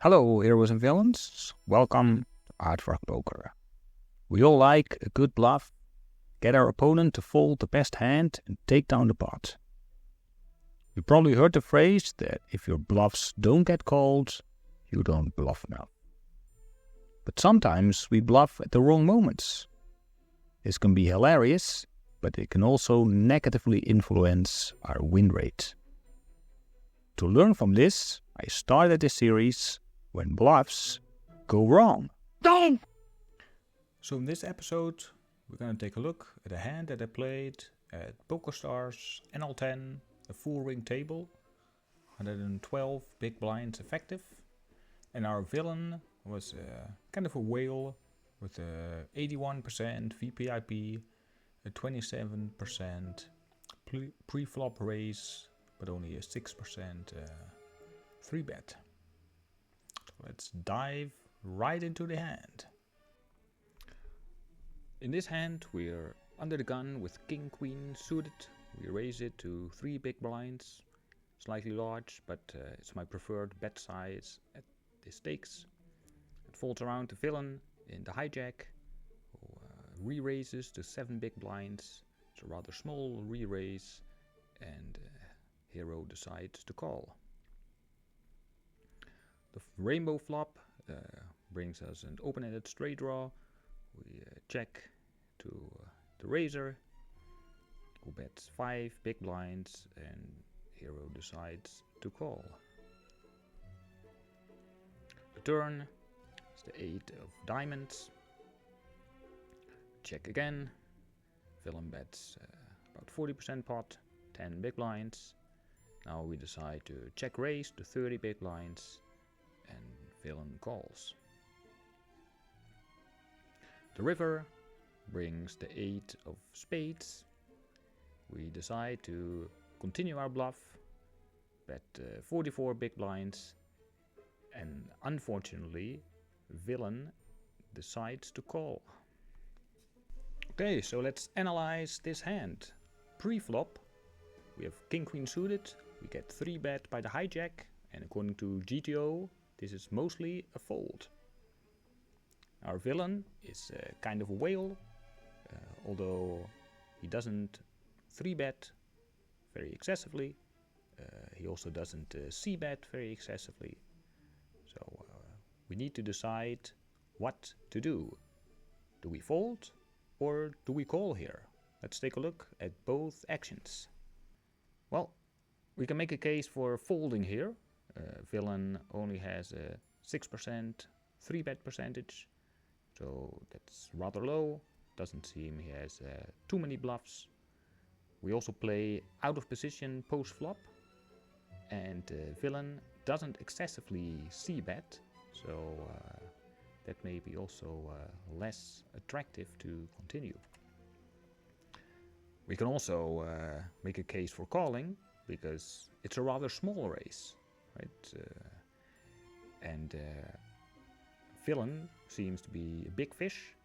Hello, heroes and villains. Welcome to AArdvark Poker. We all like a good bluff, get our opponent to fold the best hand and take down the pot. You probably heard the phrase that if your bluffs don't get called, you don't bluff enough. But sometimes we bluff at the wrong moments. This can be hilarious, but it can also negatively influence our win rate. To learn from this, I started this series when bluffs go wrong. Don't! So in this episode, we're going to take a look at a hand that I played at PokerStars NL10, a full ring table, 112 big blinds effective, and our villain was kind of a whale with a 81% VPIP, a 27% pre-flop raise, but only a 6% 3-bet. Let's dive right into the hand. In this hand we're under the gun with King Queen suited. We raise it to 3 big blinds, slightly large, but it's my preferred bet size at the stakes. It folds around the villain in the hijack, who re-raises to 7 big blinds. It's a rather small re-raise, and hero decides to call. The rainbow flop brings us an open-ended straight draw. We check to the raiser, who bets 5 big blinds, and hero decides to call. The turn is the 8 of diamonds. Check again. Villain bets about 40% pot, 10 big blinds. Now we decide to check raise to 30 big blinds, and villain calls. The river brings the 8 of spades. We decide to continue our bluff, bet 44 big blinds, and unfortunately villain decides to call. Okay, so let's analyze this hand. Pre-flop we have King Queen suited. We get 3-bet by the hijack, and according to GTO this is mostly a fold. Our villain is kind of a whale, although he doesn't 3-bet very excessively. He also doesn't c-bet very excessively. So we need to decide what to do. Do we fold or do we call here? Let's take a look at both actions. Well, we can make a case for folding here. Villain only has a 6% 3-bet percentage, so that's rather low. Doesn't seem he has too many bluffs. We also play out of position post flop, and villain doesn't excessively c-bet, so that may be also less attractive to continue. We can also make a case for calling, because it's a rather small raise, right? And villain seems to be a big fish,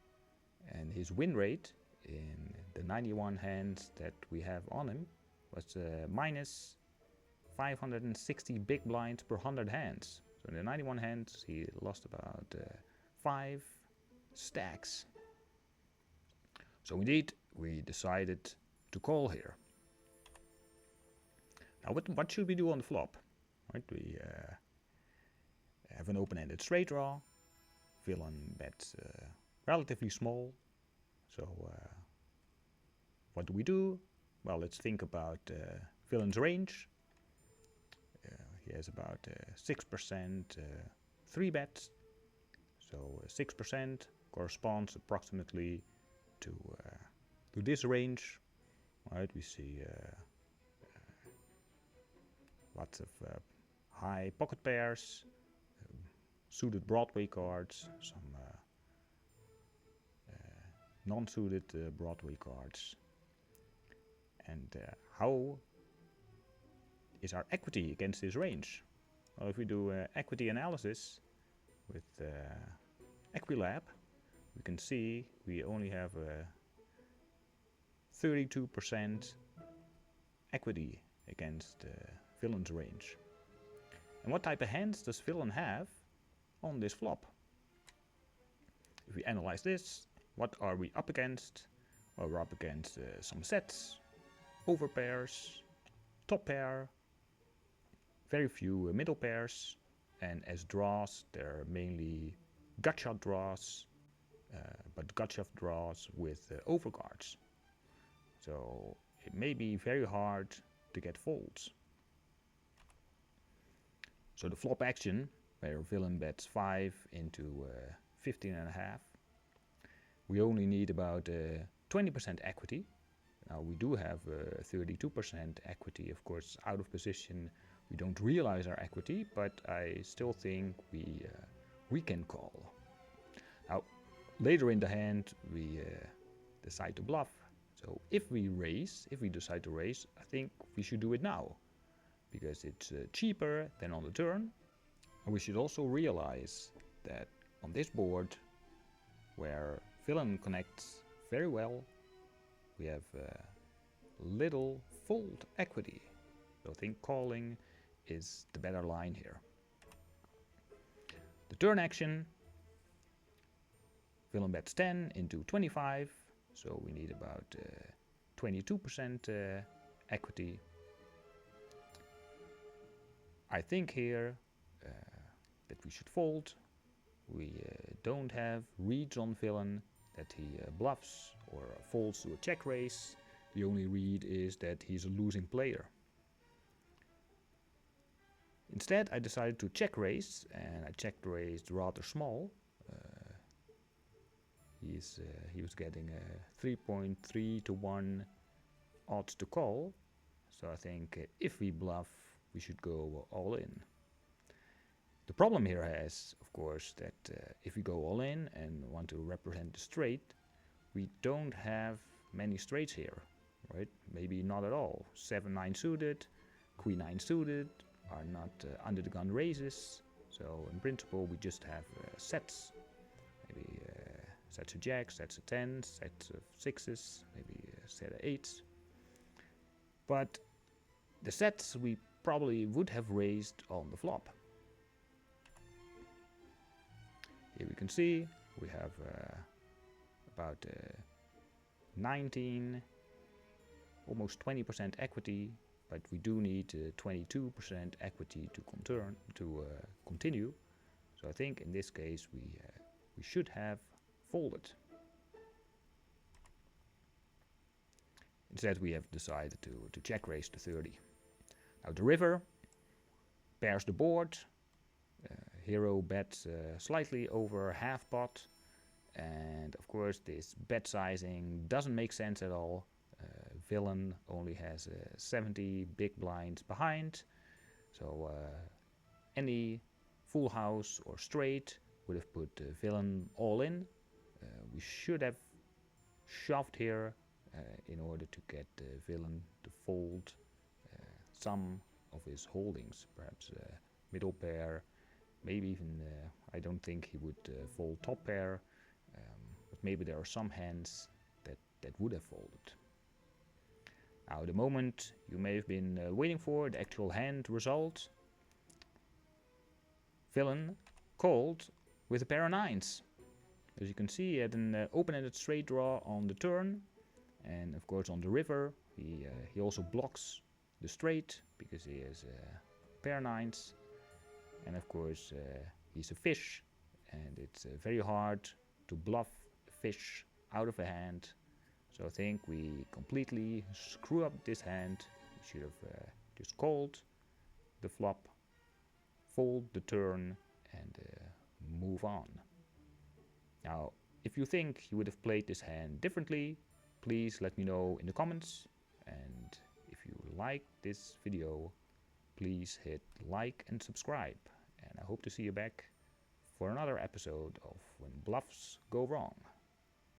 and his win rate in the 91 hands that we have on him was minus 560 big blinds per 100 hands. So in the 91 hands he lost about 5 stacks. So indeed we decided to call here. Now what should we do on the flop? Right, we have an open-ended straight draw. Villain bets relatively small. So what do? Well, let's think about villain's range. He has about 6% 3-bets. So 6% corresponds approximately to this range. Right, we see lots of high pocket pairs, suited Broadway cards, some non-suited Broadway cards. And how is our equity against this range? Well, if we do equity analysis with Equilab, we can see we only have 32% equity against villain's range. And what type of hands does villain have? on this flop. If we analyze this, what are we up against? Well, we're up against some sets, overpairs, top pair, very few middle pairs, and as draws they're mainly gutshot draws, but gutshot draws with overcards. So it may be very hard to get folds. So the flop action, where villain bets 5 into 15.5, we only need about 20% equity. Now we do have 32% equity, of course, out of position. We don't realize our equity, but I still think we can call. Now, later in the hand, we decide to bluff. So if we decide to raise, I think we should do it now, because it's cheaper than on the turn. And we should also realize that on this board, where villain connects very well, we have little fold equity. So I think calling is the better line here. The turn action, villain bets 10 into 25, so we need about 22% equity. I think here that we should fold. We don't have reads on villain that he bluffs or folds to a check raise. The only read is that he's a losing player. Instead, I decided to check raise, and I check raised rather small. He was getting 3.3 to 1 odds to call. So I think if we bluff, we should go all in. The problem here is, of course, that if we go all in and want to represent the straight, we don't have many straights here, right? Maybe not at all. 7-9 suited, Queen 9 suited are not under the gun raises. So in principle, we just have sets. Maybe sets of jacks, sets of 10s, sets of 6s, maybe a set of 8s. But the sets we probably would have raised on the flop. Here we can see we have about 19, almost 20% equity, but we do need 22% equity to continue. So I think in this case we should have folded. Instead we have decided to check raise to 30. Now the river pairs the board. Hero bets slightly over half pot, and of course this bet sizing doesn't make sense at all. Villain only has 70 big blinds behind, so any full house or straight would have put villain all in. We should have shoved here in order to get villain to fold some of his holdings, perhaps middle pair. Maybe even, I don't think he would fold top pair, but maybe there are some hands that would have folded. Now the moment you may have been waiting for, the actual hand result. Villain called with a pair of 9s. As you can see, he had an open-ended straight draw on the turn, and of course on the river he also blocks the straight because he has a pair of 9s. And of course he's a fish, and it's very hard to bluff a fish out of a hand. So I think we completely screw up this hand. We should have just called the flop, fold the turn, and move on. Now, if you think you would have played this hand differently, please let me know in the comments. And if you like this video, please hit like and subscribe. And I hope to see you back for another episode of When Bluffs Go Wrong.